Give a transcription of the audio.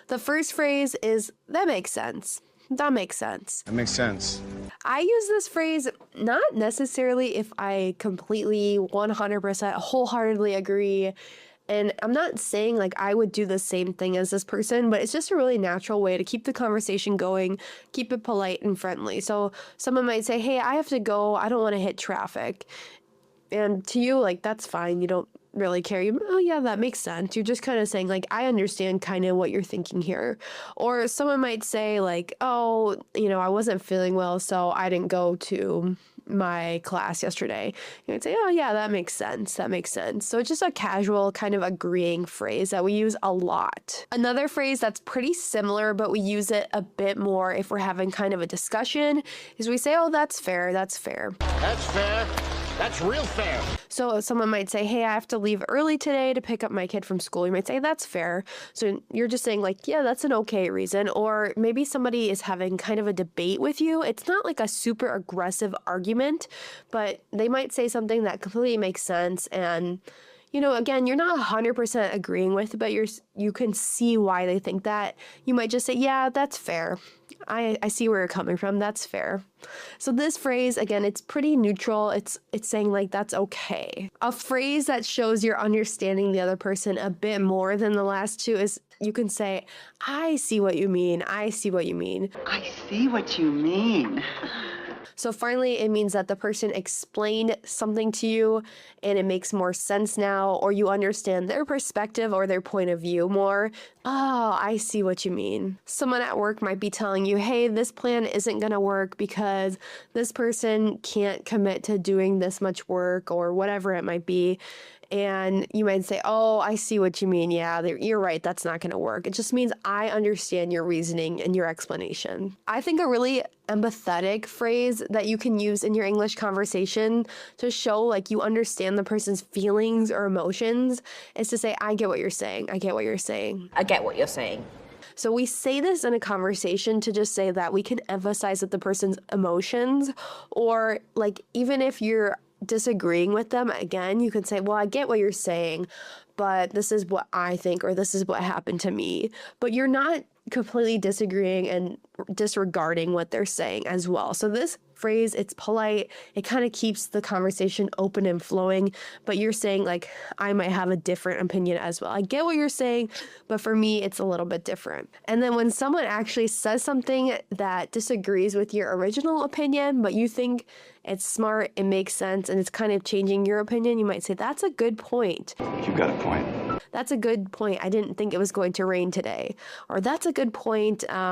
The first phrase is, that makes sense. That makes sense. That makes sense. I use this phrase not necessarily if I completely 100% wholeheartedly agree. And I'm not saying like I would do the same thing as this person, but it's just a really natural way to keep the conversation going, keep it polite and friendly. So someone might say, hey, I have to go. I don't want to hit traffic. And to you, like, that's fine. You don't really care. Oh, yeah, that makes sense. You're just kind of saying, like, I understand kind of what you're thinking here. Or someone might say, like, oh, I wasn't feeling well, so I didn't go to my class yesterday. You would say, oh, yeah, that makes sense. That makes sense. So it's just a casual kind of agreeing phrase that we use a lot. Another phrase that's pretty similar, but we use it a bit more if we're having kind of a discussion, is we say, oh, that's fair. That's fair. That's fair. That's real fair. So someone might say, hey, I have to leave early today to pick up my kid from school. You might say, that's fair. So you're just saying like, yeah, that's an okay reason. Or maybe somebody is having kind of a debate with you. It's not like a super aggressive argument, but they might say something that completely makes sense. And again, you're not 100% agreeing with, but you can see why they think that. You might just say, yeah, that's fair. I see where you're coming from. That's fair. So this phrase, again, it's pretty neutral. It's saying like, that's okay. A phrase that shows you're understanding the other person a bit more than the last two is you can say, I see what you mean. I see what you mean. I see what you mean. So finally, it means that the person explained something to you and it makes more sense now, or you understand their perspective or their point of view more. Oh, I see what you mean. Someone at work might be telling you, hey, this plan isn't going to work because this person can't commit to doing this much work or whatever it might be. And you might say, oh, I see what you mean. Yeah, you're right. That's not going to work. It just means I understand your reasoning and your explanation. I think a really empathetic phrase that you can use in your English conversation to show like you understand the person's feelings or emotions is to say, I get what you're saying. I get what you're saying. I get what you're saying. So we say this in a conversation to just say that we can emphasize that the person's emotions, or like even if you're disagreeing with them, again, you can say, well, I get what you're saying, but this is what I think, or this is what happened to me. But you're not completely disagreeing and disregarding what they're saying as well. So this phrase, it's polite. It kind of keeps the conversation open and flowing, but you're saying like, I might have a different opinion as well. I get what you're saying, but for me, it's a little bit different. And then when someone actually says something that disagrees with your original opinion, but you think it's smart, it makes sense, and it's kind of changing your opinion, you might say, that's a good point. You've got a point. That's a good point. I didn't think it was going to rain today. Or that's a good point.